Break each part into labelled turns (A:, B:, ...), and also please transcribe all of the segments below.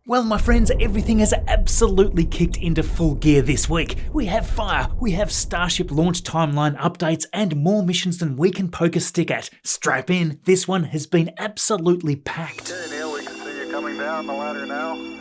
A: Well, my friends, everything has absolutely kicked into full gear this week. We have fire, we have Starship launch timeline updates, and more missions than we can poke a stick at. Strap in, this one has been absolutely packed.
B: Okay, Niall, we can see you coming down the ladder now.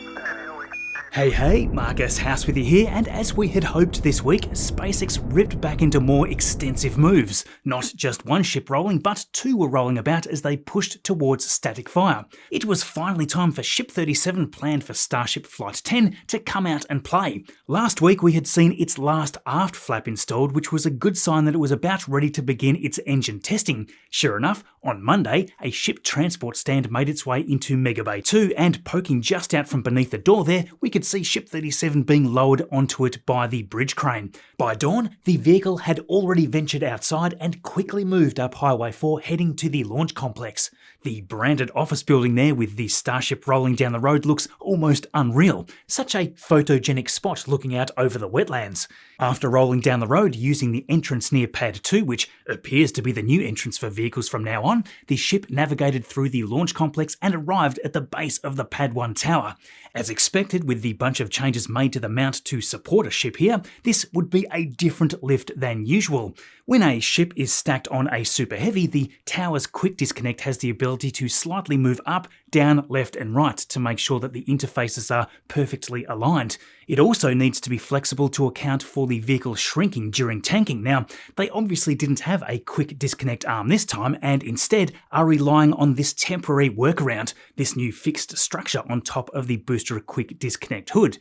A: Hey, Marcus House with you here, and as we had hoped this week, SpaceX ripped back into more extensive moves. Not just one ship rolling, but two were rolling about as they pushed towards static fire. It was finally time for Ship 37, planned for Starship Flight 10, to come out and play. Last week we had seen its last aft flap installed, which was a good sign that it was about ready to begin its engine testing. Sure enough, on Monday, a ship transport stand made its way into Mega Bay 2, and poking just out from beneath the door there, we could see Ship 37 being lowered onto it by the bridge crane. By dawn, the vehicle had already ventured outside and quickly moved up Highway 4 heading to the launch complex. The branded office building there with the Starship rolling down the road looks almost unreal. Such a photogenic spot looking out over the wetlands. After rolling down the road using the entrance near Pad 2, which appears to be the new entrance for vehicles from now on, the ship navigated through the launch complex and arrived at the base of the Pad 1 tower. As expected, with the bunch of changes made to the mount to support a ship here, this would be a different lift than usual. When a ship is stacked on a Super Heavy, the tower's quick disconnect has the ability to slightly move up, down, left and right to make sure that the interfaces are perfectly aligned. It also needs to be flexible to account for the vehicle shrinking during tanking. Now, they obviously didn't have a quick disconnect arm this time and instead are relying on this temporary workaround, this new fixed structure on top of the booster quick disconnect hood.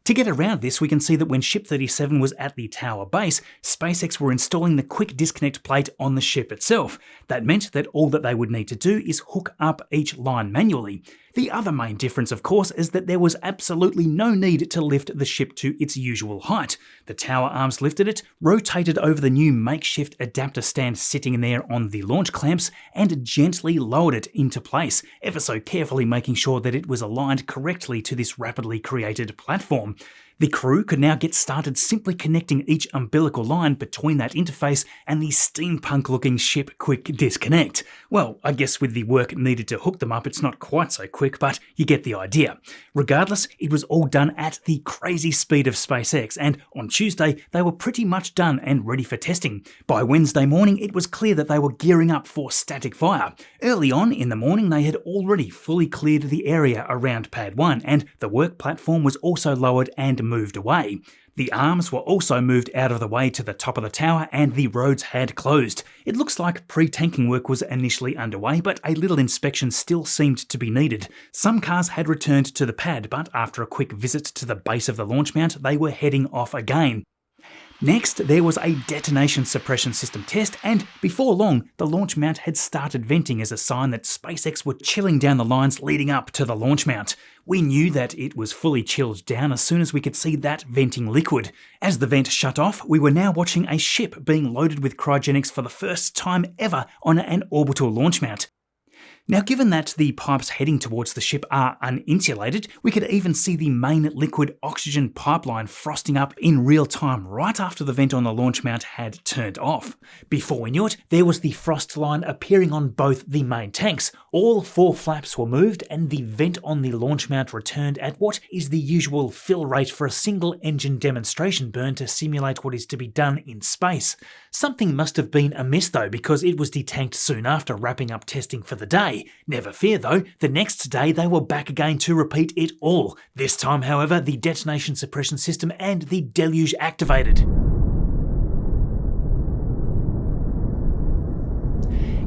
A: To get around this, we can see that when Ship 37 was at the tower base, SpaceX were installing the quick disconnect plate on the ship itself. That meant that all that they would need to do is hook up each line manually. The other main difference, of course, is that there was absolutely no need to lift the ship to its usual height. The tower arms lifted it, rotated over the new makeshift adapter stand sitting in there on the launch clamps, and gently lowered it into place, ever so carefully making sure that it was aligned correctly to this rapidly created platform. The crew could now get started simply connecting each umbilical line between that interface and the steampunk-looking ship quick disconnect. Well, I guess with the work needed to hook them up, it's not quite so quick, but you get the idea. Regardless, it was all done at the crazy speed of SpaceX, and on Tuesday, they were pretty much done and ready for testing. By Wednesday morning, it was clear that they were gearing up for static fire. Early on in the morning, they had already fully cleared the area around Pad 1, and the work platform was also lowered and moved away. The arms were also moved out of the way to the top of the tower and the roads had closed. It looks like pre-tanking work was initially underway, but a little inspection still seemed to be needed. Some cars had returned to the pad, but after a quick visit to the base of the launch mount, they were heading off again. Next, there was a detonation suppression system test, and before long, the launch mount had started venting as a sign that SpaceX were chilling down the lines leading up to the launch mount. We knew that it was fully chilled down as soon as we could see that venting liquid. As the vent shut off, we were now watching a ship being loaded with cryogenics for the first time ever on an orbital launch mount. Now, given that the pipes heading towards the ship are uninsulated, we could even see the main liquid oxygen pipeline frosting up in real time right after the vent on the launch mount had turned off. Before we knew it, there was the frost line appearing on both the main tanks. All four flaps were moved and the vent on the launch mount returned at what is the usual fill rate for a single engine demonstration burn to simulate what is to be done in space. Something must have been amiss though, because it was detanked soon after wrapping up testing for the day. Never fear though, the next day they were back again to repeat it all. This time, however, the detonation suppression system and the deluge activated.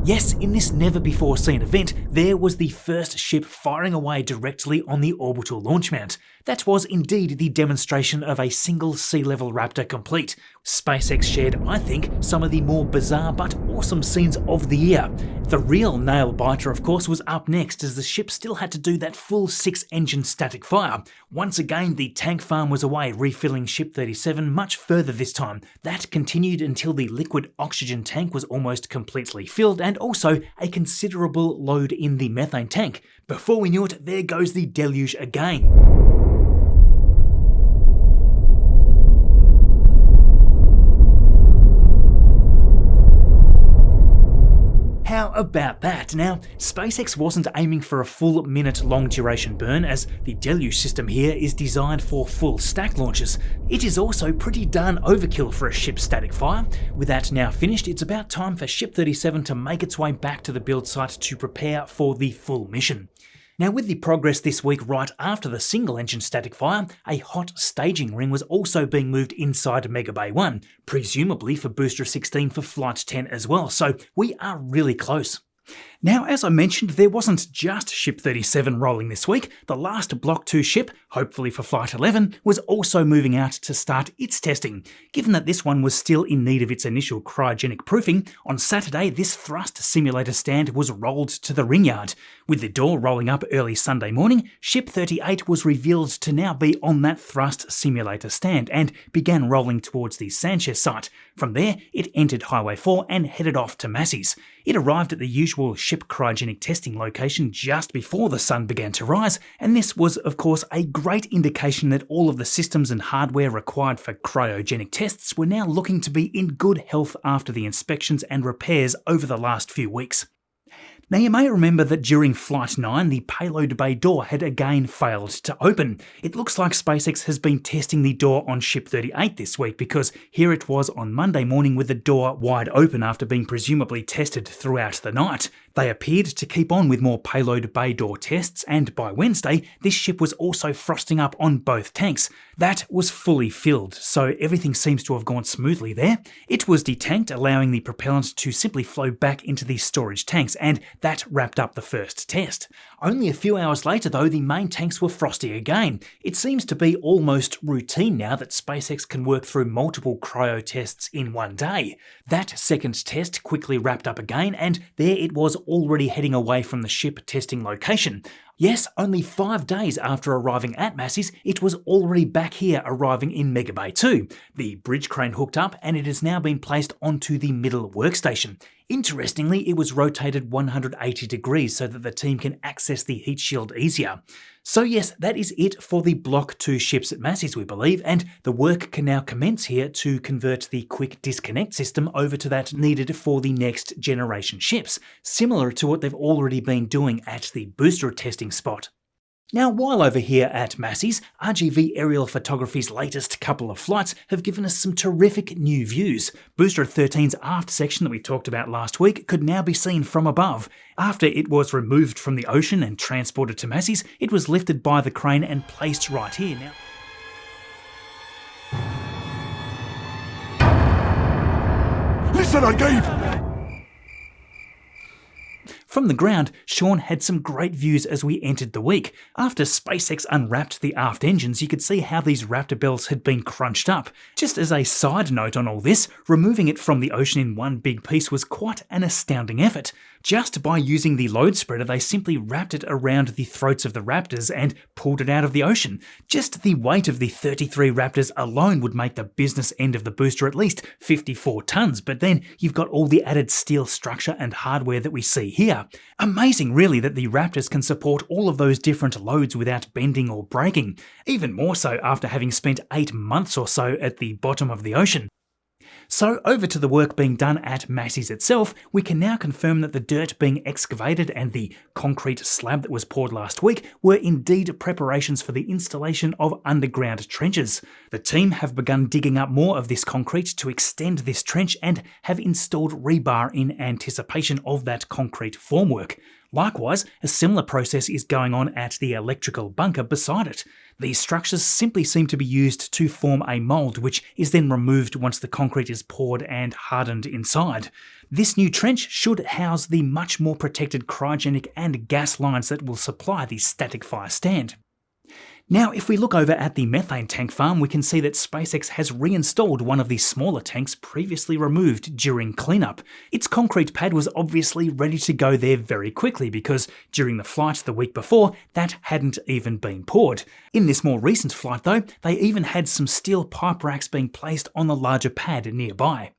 A: Yes, in this never-before-seen event, there was the first ship firing away directly on the orbital launch mount. That was indeed the demonstration of a single sea-level Raptor complete. SpaceX shared, I think, some of the more bizarre but awesome scenes of the year. The real nail-biter, of course, was up next as the ship still had to do that full 6-engine static fire. Once again, the tank farm was away, refilling Ship 37 much further this time. That continued until the liquid oxygen tank was almost completely filled and also a considerable load in the methane tank. Before we knew it, there goes the deluge again. How about that? Now, SpaceX wasn't aiming for a full minute-long duration burn, as the deluge system here is designed for full stack launches. It is also pretty darn overkill for a ship's static fire. With that now finished, it's about time for Ship 37 to make its way back to the build site to prepare for the full mission. Now, with the progress this week right after the single-engine static fire, a hot staging ring was also being moved inside Mega Bay 1, presumably for Booster 16 for Flight 10 as well, so we are really close. Now, as I mentioned, there wasn't just Ship 37 rolling this week. The last Block 2 ship, hopefully for Flight 11, was also moving out to start its testing. Given that this one was still in need of its initial cryogenic proofing, on Saturday this thrust simulator stand was rolled to the ring yard. With the door rolling up early Sunday morning, Ship 38 was revealed to now be on that thrust simulator stand and began rolling towards the Sanchez site. From there, it entered Highway 4 and headed off to Massey's. It arrived at the usual ship cryogenic testing location just before the sun began to rise, and this was of course a great indication that all of the systems and hardware required for cryogenic tests were now looking to be in good health after the inspections and repairs over the last few weeks. Now, you may remember that during Flight 9, the payload bay door had again failed to open. It looks like SpaceX has been testing the door on Ship 38 this week, because here it was on Monday morning with the door wide open after being presumably tested throughout the night. They appeared to keep on with more payload bay door tests, and by Wednesday, this ship was also frosting up on both tanks. That was fully filled, so everything seems to have gone smoothly there. It was detanked, allowing the propellant to simply flow back into the storage tanks, and that wrapped up the first test. Only a few hours later though, the main tanks were frosty again. It seems to be almost routine now that SpaceX can work through multiple cryo tests in one day. That second test quickly wrapped up again, and there it was already heading away from the ship testing location. Yes, only 5 days after arriving at Massey's, it was already back here arriving in Mega Bay 2. The bridge crane hooked up and it has now been placed onto the middle workstation. Interestingly, it was rotated 180 degrees so that the team can access the heat shield easier. So yes, that is it for the Block 2 ships at Massey's, we believe, and the work can now commence here to convert the quick disconnect system over to that needed for the next generation ships, similar to what they've already been doing at the booster testing spot. Now, while over here at Massey's, RGV Aerial Photography's latest couple of flights have given us some terrific new views. Booster 13's aft section that we talked about last week could now be seen from above. After it was removed from the ocean and transported to Massey's, it was lifted by the crane and placed right here. Now,
C: listen, I gave!
A: from the ground, Shaun had some great views as we entered the week. After SpaceX unwrapped the aft engines, you could see how these Raptor belts had been crunched up. Just as a side note on all this, removing it from the ocean in one big piece was quite an astounding effort. Just by using the load spreader, they simply wrapped it around the throats of the Raptors and pulled it out of the ocean. Just the weight of the 33 Raptors alone would make the business end of the booster at least 54 tons, but then you've got all the added steel structure and hardware that we see here. Amazing really that the Raptors can support all of those different loads without bending or breaking, even more so after having spent 8 months or so at the bottom of the ocean. So over to the work being done at Massey's itself, we can now confirm that the dirt being excavated and the concrete slab that was poured last week were indeed preparations for the installation of underground trenches. The team have begun digging up more of this concrete to extend this trench and have installed rebar in anticipation of that concrete formwork. Likewise, a similar process is going on at the electrical bunker beside it. These structures simply seem to be used to form a mould, which is then removed once the concrete is poured and hardened inside. This new trench should house the much more protected cryogenic and gas lines that will supply the static fire stand. Now, if we look over at the methane tank farm, we can see that SpaceX has reinstalled one of the smaller tanks previously removed during cleanup. Its concrete pad was obviously ready to go there very quickly because during the flight the week before, that hadn't even been poured. In this more recent flight though, they even had some steel pipe racks being placed on the larger pad nearby.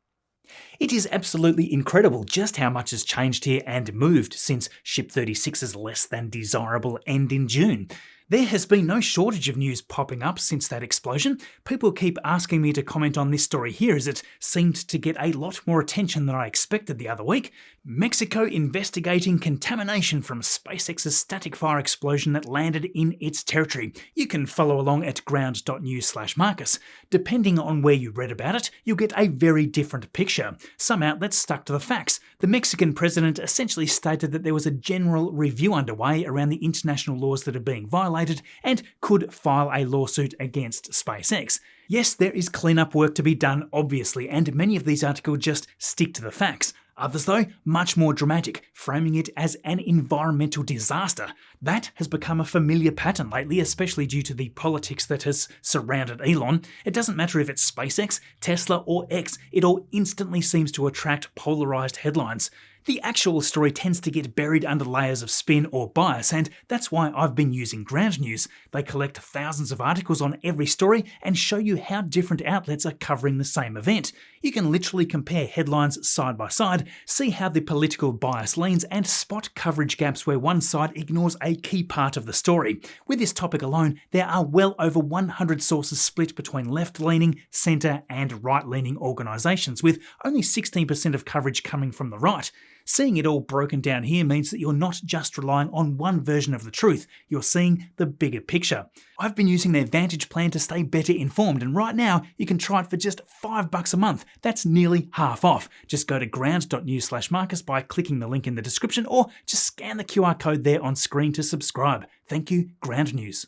A: It is absolutely incredible just how much has changed here and moved since Ship 36's less than desirable end in June. There has been no shortage of news popping up since that explosion. People keep asking me to comment on this story here as it seemed to get a lot more attention than I expected the other week. Mexico investigating contamination from SpaceX's static fire explosion that landed in its territory. You can follow along at ground.news/Marcus. Depending on where you read about it, you'll get a very different picture. Some outlets stuck to the facts. The Mexican president essentially stated that there was a general review underway around the international laws that are being violated and could file a lawsuit against SpaceX. Yes, there is cleanup work to be done, obviously, and many of these articles just stick to the facts. Others, though, much more dramatic, framing it as an environmental disaster. That has become a familiar pattern lately, especially due to the politics that has surrounded Elon. It doesn't matter if it's SpaceX, Tesla, or X, it all instantly seems to attract polarized headlines. The actual story tends to get buried under layers of spin or bias, and that's why I've been using Ground News. They collect thousands of articles on every story and show you how different outlets are covering the same event. You can literally compare headlines side by side, see how the political bias leans, and spot coverage gaps where one side ignores a key part of the story. With this topic alone, there are well over 100 sources split between left-leaning, centre, and right-leaning organisations, with only 16% of coverage coming from the right. Seeing it all broken down here means that you're not just relying on one version of the truth, you're seeing the bigger picture. I've been using their Vantage plan to stay better informed, and right now you can try it for just $5 a month. That's nearly half off. Just go to ground.news/Marcus by clicking the link in the description, or just scan the QR code there on screen to subscribe. Thank you, Ground News.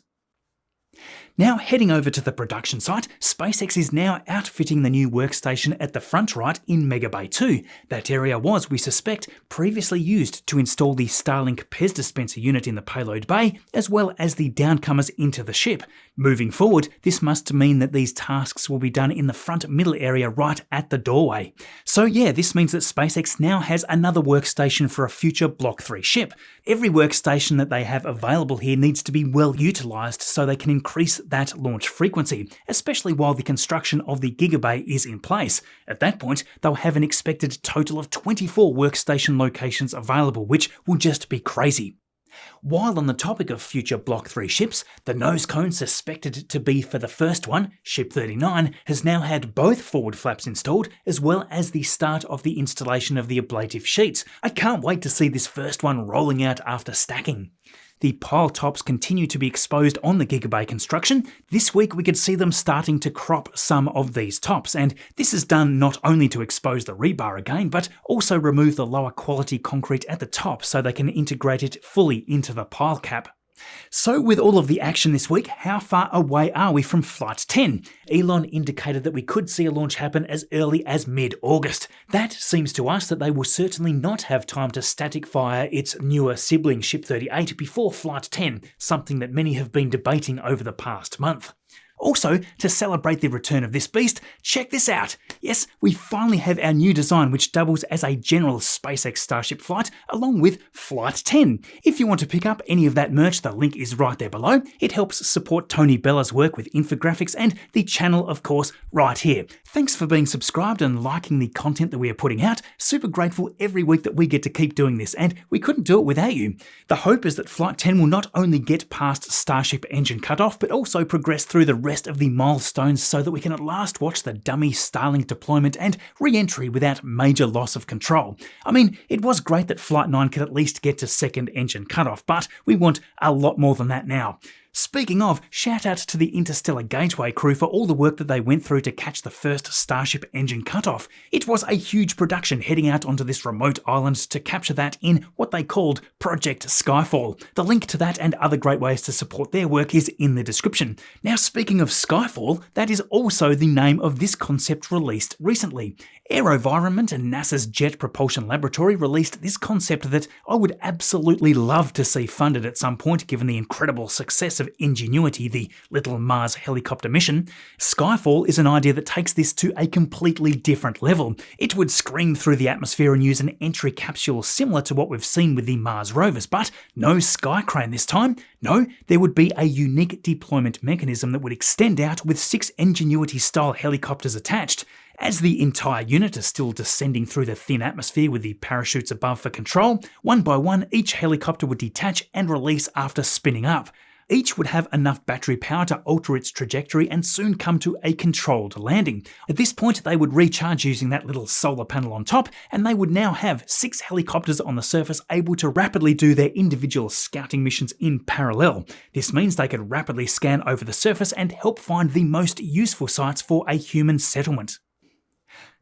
A: Now heading over to the production site, SpaceX is now outfitting the new workstation at the front right in Mega Bay 2. That area was, we suspect, previously used to install the Starlink Pez dispenser unit in the payload bay, as well as the downcomers into the ship. Moving forward, this must mean that these tasks will be done in the front middle area right at the doorway. So yeah, this means that SpaceX now has another workstation for a future Block 3 ship. Every workstation that they have available here needs to be well utilised so they can increase that launch frequency, especially while the construction of the Gigabay is in place. At that point, they'll have an expected total of 24 workstation locations available, which will just be crazy. While on the topic of future Block 3 ships, the nose cone suspected to be for the first one, Ship 39, has now had both forward flaps installed, as well as the start of the installation of the ablative sheets. I can't wait to see this first one rolling out after stacking. The pile tops continue to be exposed on the Gigabay construction. This week we could see them starting to crop some of these tops, and this is done not only to expose the rebar again, but also remove the lower quality concrete at the top so they can integrate it fully into the pile cap. So with all of the action this week, how far away are we from Flight 10? Elon indicated that we could see a launch happen as early as mid-August. That seems to us that they will certainly not have time to static fire its newer sibling Ship 38 before Flight 10, something that many have been debating over the past month. Also, to celebrate the return of this beast, check this out. Yes, we finally have our new design which doubles as a general SpaceX Starship flight along with Flight 10. If you want to pick up any of that merch, the link is right there below. It helps support Tony Bella's work with infographics and the channel, of course, right here. Thanks for being subscribed and liking the content that we are putting out. Super grateful every week that we get to keep doing this, and we couldn't do it without you. The hope is that Flight 10 will not only get past Starship engine cutoff, but also progress through the rest of the milestones so that we can at last watch the dummy Starlink deployment and re-entry without major loss of control. I mean, it was great that Flight 9 could at least get to second engine cutoff, but we want a lot more than that now. Speaking of, shout out to the Interstellar Gateway crew for all the work that they went through to catch the first Starship engine cutoff. It was a huge production heading out onto this remote island to capture that in what they called Project Skyfall. The link to that and other great ways to support their work is in the description. Now speaking of Skyfall, that is also the name of this concept released recently. AeroVironment and NASA's Jet Propulsion Laboratory released this concept that I would absolutely love to see funded at some point given the incredible success of Ingenuity, the little Mars helicopter mission. Skyfall is an idea that takes this to a completely different level. It would scream through the atmosphere and use an entry capsule similar to what we've seen with the Mars rovers, but no sky crane this time. No, there would be a unique deployment mechanism that would extend out with 6 Ingenuity-style helicopters attached. As the entire unit is still descending through the thin atmosphere with the parachutes above for control, one by one each helicopter would detach and release after spinning up. Each would have enough battery power to alter its trajectory and soon come to a controlled landing. At this point, they would recharge using that little solar panel on top, and they would now have 6 helicopters on the surface able to rapidly do their individual scouting missions in parallel. This means they could rapidly scan over the surface and help find the most useful sites for a human settlement.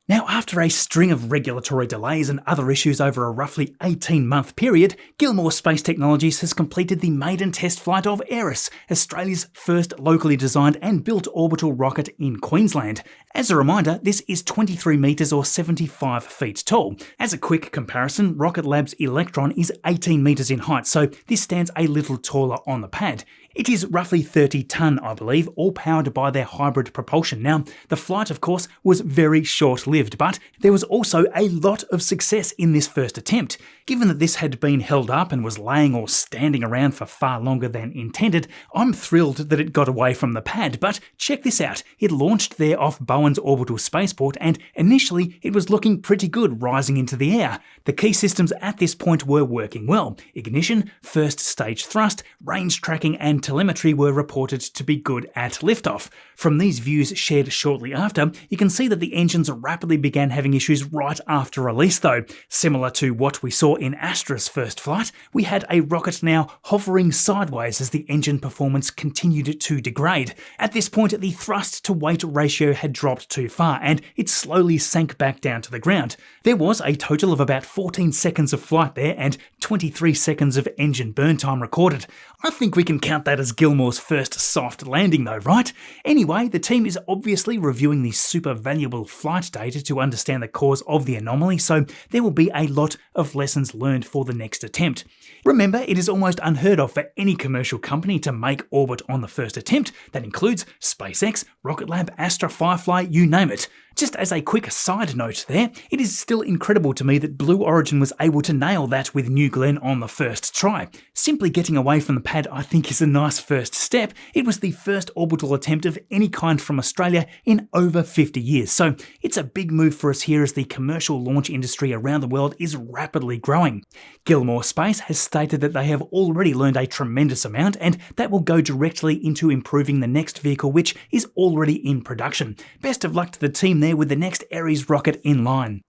A: Now, after a string of regulatory delays and other issues over a roughly 18-month period, Gilmour Space Technologies has completed the maiden test flight of Eris, Australia's first locally designed and built orbital rocket in Queensland. As a reminder, this is 23 metres or 75 feet tall. As a quick comparison, Rocket Lab's Electron is 18 metres in height, so this stands a little taller on the pad. It is roughly 30 tonne, I believe, all powered by their hybrid propulsion. Now, the flight, of course, was very short-lived, but there was also a lot of success in this first attempt. Given that this had been held up and was laying or standing around for far longer than intended, I'm thrilled that it got away from the pad, but check this out. It launched there off Bowen's orbital spaceport, and initially it was looking pretty good rising into the air. The key systems at this point were working well. Ignition, first stage thrust, range tracking and telemetry were reported to be good at liftoff. From these views shared shortly after, you can see that the engines rapidly began having issues right after release though. Similar to what we saw in Astra's first flight, we had a rocket now hovering sideways as the engine performance continued to degrade. At this point, the thrust to weight ratio had dropped too far and it slowly sank back down to the ground. There was a total of about 14 seconds of flight there and 23 seconds of engine burn time recorded. I think we can count that as Gilmour's first soft landing though, right? Anyway, the team is obviously reviewing the super valuable flight data to understand the cause of the anomaly, so there will be a lot of lessons learned for the next attempt. Remember, it is almost unheard of for any commercial company to make orbit on the first attempt. That includes SpaceX, Rocket Lab, Astra, Firefly, you name it. Just as a quick side note there, it is still incredible to me that Blue Origin was able to nail that with New Glenn on the first try. Simply getting away from the pad I think is a nice first step. It was the first orbital attempt of any kind from Australia in over 50 years, so it's a big move for us here as the commercial launch industry around the world is rapidly growing. Gilmour Space has stated that they have already learned a tremendous amount and that will go directly into improving the next vehicle which is already in production. Best of luck to the team there with the next Ares rocket in line.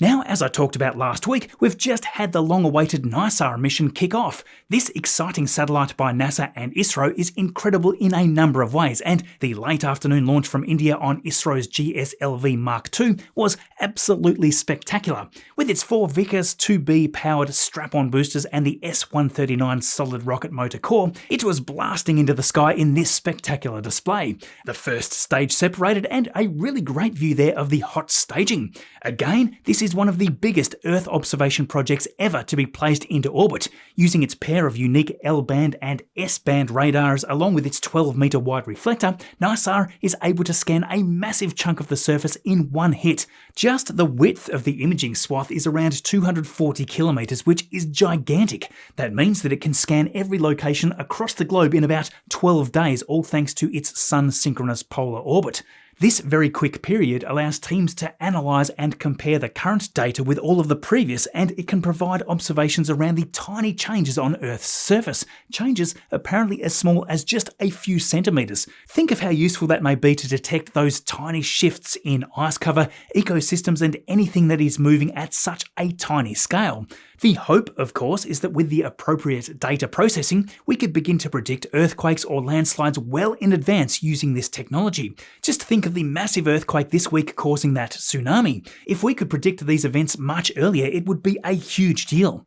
A: Now, as I talked about last week, we've just had the long-awaited NISAR mission kick off. This exciting satellite by NASA and ISRO is incredible in a number of ways, and the late afternoon launch from India on ISRO's GSLV Mark II was absolutely spectacular. With its 4 Vickers 2B powered strap-on boosters and the S139 solid rocket motor core, it was blasting into the sky in this spectacular display. The first stage separated and a really great view there of the hot staging. Again, this is one of the biggest Earth observation projects ever to be placed into orbit. Using its pair of unique L-band and S-band radars along with its 12-metre wide reflector, NISAR is able to scan a massive chunk of the surface in one hit. Just the width of the imaging swath is around 240 kilometres, which is gigantic. That means that it can scan every location across the globe in about 12 days, all thanks to its sun-synchronous polar orbit. This very quick period allows teams to analyse and compare the current data with all of the previous, and it can provide observations around the tiny changes on Earth's surface, changes apparently as small as just a few centimetres. Think of how useful that may be to detect those tiny shifts in ice cover, ecosystems and anything that is moving at such a tiny scale. The hope, of course, is that with the appropriate data processing, we could begin to predict earthquakes or landslides well in advance using this technology. Just think of the massive earthquake this week causing that tsunami. If we could predict these events much earlier, it would be a huge deal.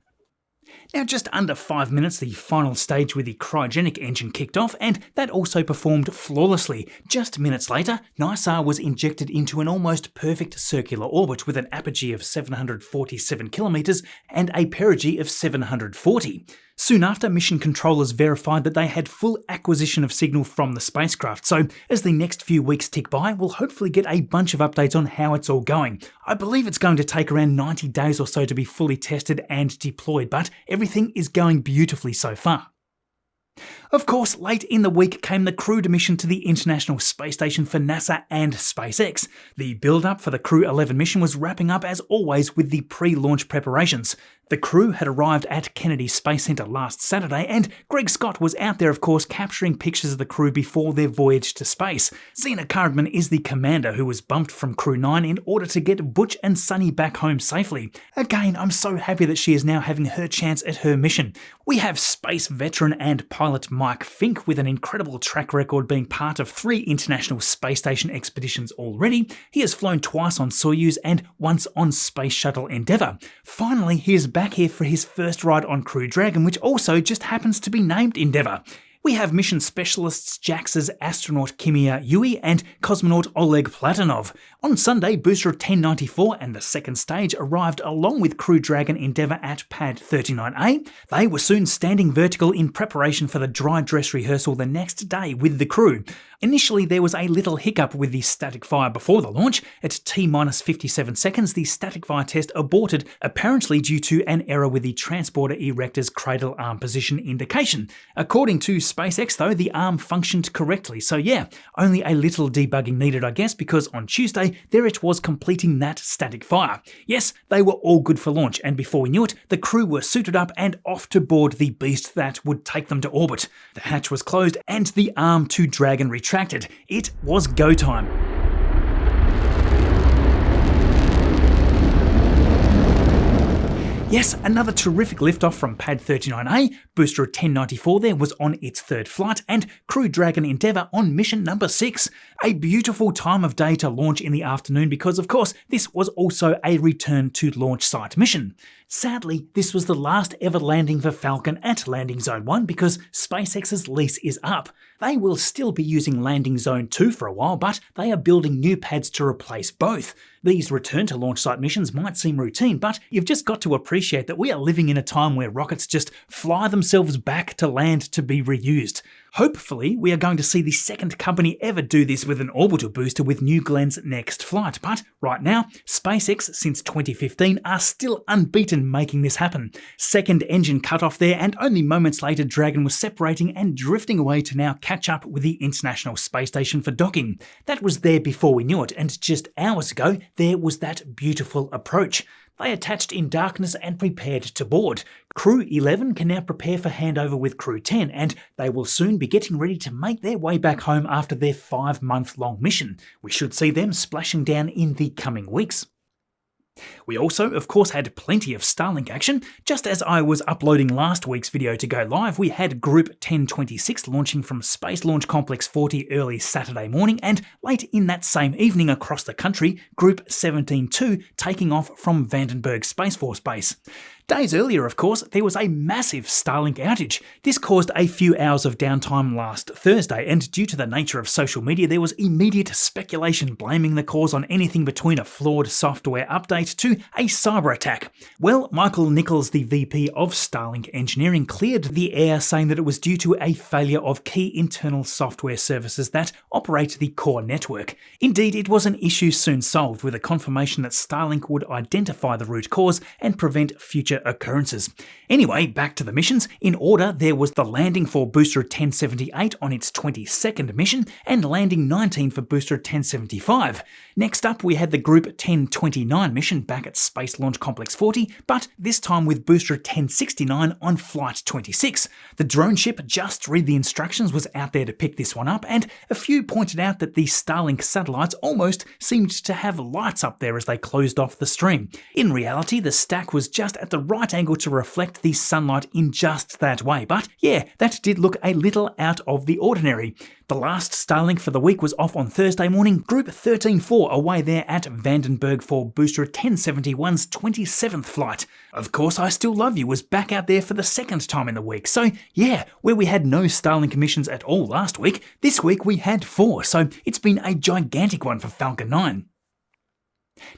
A: Now, just under 5 minutes, the final stage with the cryogenic engine kicked off, and that also performed flawlessly. Just minutes later, NISAR was injected into an almost perfect circular orbit with an apogee of 747 kilometres and a perigee of 740. Soon after, mission controllers verified that they had full acquisition of signal from the spacecraft, so as the next few weeks tick by, we'll hopefully get a bunch of updates on how it's all going. I believe it's going to take around 90 days or so to be fully tested and deployed, but everything is going beautifully so far. Of course, late in the week came the crewed mission to the International Space Station for NASA and SpaceX. The build-up for the Crew 11 mission was wrapping up as always with the pre-launch preparations. The crew had arrived at Kennedy Space Center last Saturday, and Greg Scott was out there, of course, capturing pictures of the crew before their voyage to space. Zena Cardman is the commander who was bumped from Crew 9 in order to get Butch and Sunny back home safely. Again, I'm so happy that she is now having her chance at her mission. We have space veteran and pilot Mike Fink with an incredible track record being part of 3 International Space Station expeditions already. He has flown twice on Soyuz and once on Space Shuttle Endeavour. Finally, he is back here for his first ride on Crew Dragon, which also just happens to be named Endeavour. We have mission specialists JAXA's astronaut Kimia Yui and cosmonaut Oleg Platonov. On Sunday, booster 1094 and the second stage arrived along with Crew Dragon Endeavour at Pad 39A. They were soon standing vertical in preparation for the dry dress rehearsal the next day with the crew. Initially, there was a little hiccup with the static fire before the launch. At T-minus 57 seconds, the static fire test aborted, apparently due to an error with the transporter erector's cradle arm position indication. According to SpaceX, though, the arm functioned correctly. So yeah, only a little debugging needed, I guess, because on Tuesday, there it was completing that static fire. Yes, they were all good for launch, and before we knew it, the crew were suited up and off to board the beast that would take them to orbit. The hatch was closed and the arm to Dragon retracted. It was go time. Yes, another terrific liftoff from Pad 39A. Booster 1094 there was on its third flight, and Crew Dragon Endeavour on mission number 6. A beautiful time of day to launch in the afternoon because, of course, this was also a return to launch site mission. Sadly, this was the last ever landing for Falcon at Landing Zone 1 because SpaceX's lease is up. They will still be using Landing Zone 2 for a while, but they are building new pads to replace both. These return to launch site missions might seem routine, but you've just got to appreciate that we are living in a time where rockets just fly themselves back to land to be reused. Hopefully, we are going to see the second company ever do this with an orbital booster with New Glenn's next flight, but right now, SpaceX since 2015 are still unbeaten making this happen. Second engine cut off there, and only moments later Dragon was separating and drifting away to now catch up with the International Space Station for docking. That was there before we knew it, and just hours ago, there was that beautiful approach. They attached in darkness and prepared to board. Crew 11 can now prepare for handover with Crew 10, and they will soon be getting ready to make their way back home after their 5-month-long mission. We should see them splashing down in the coming weeks. We also, of course, had plenty of Starlink action. Just as I was uploading last week's video to go live, we had Group 1026 launching from Space Launch Complex 40 early Saturday morning, and late in that same evening across the country, Group 172 taking off from Vandenberg Space Force Base. Days earlier, of course, there was a massive Starlink outage. This caused a few hours of downtime last Thursday, and due to the nature of social media, there was immediate speculation blaming the cause on anything between a flawed software update to a cyber attack. Well, Michael Nichols, the VP of Starlink Engineering, cleared the air saying that it was due to a failure of key internal software services that operate the core network. Indeed, it was an issue soon solved with a confirmation that Starlink would identify the root cause and prevent future occurrences. Anyway, back to the missions. In order, there was the landing for Booster 1078 on its 22nd mission and landing 19 for Booster 1075. Next up, we had the Group 1029 mission back at Space Launch Complex 40, but this time with Booster 1069 on Flight 26. The drone ship Just Read the Instructions was out there to pick this one up, and a few pointed out that the Starlink satellites almost seemed to have lights up there as they closed off the stream. In reality, the stack was just at the right angle to reflect the sunlight in just that way, but yeah, that did look a little out of the ordinary. The last Starlink for the week was off on Thursday morning, Group 13-4 away there at Vandenberg for Booster 1071's 27th flight. Of course, I Still Love You was back out there for the second time in the week, so yeah, where we had no Starlink missions at all last week, this week we had 4, so it's been a gigantic one for Falcon 9.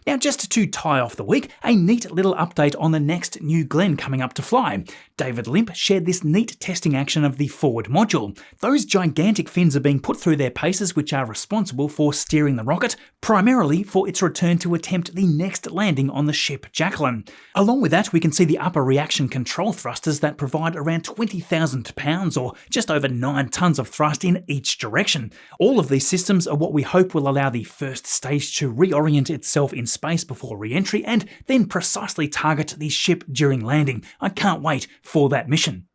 A: Now, just to tie off the week, a neat little update on the next New Glenn coming up to fly. David Limp shared this neat testing action of the forward module. Those gigantic fins are being put through their paces, which are responsible for steering the rocket, primarily for its return to attempt the next landing on the ship Jacqueline. Along with that, we can see the upper reaction control thrusters that provide around 20,000 pounds or just over 9 tons of thrust in each direction. All of these systems are what we hope will allow the first stage to reorient itself in space before re-entry and then precisely target the ship during landing. I can't wait for that mission.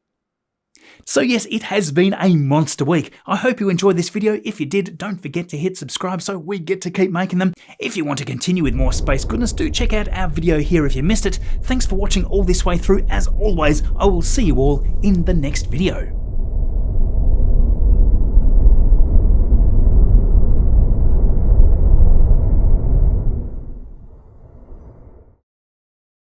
A: So yes, it has been a monster week. I hope you enjoyed this video. If you did, don't forget to hit subscribe so we get to keep making them. If you want to continue with more space goodness, do check out our video here if you missed it. Thanks for watching all this way through. As always, I will see you all in the next video.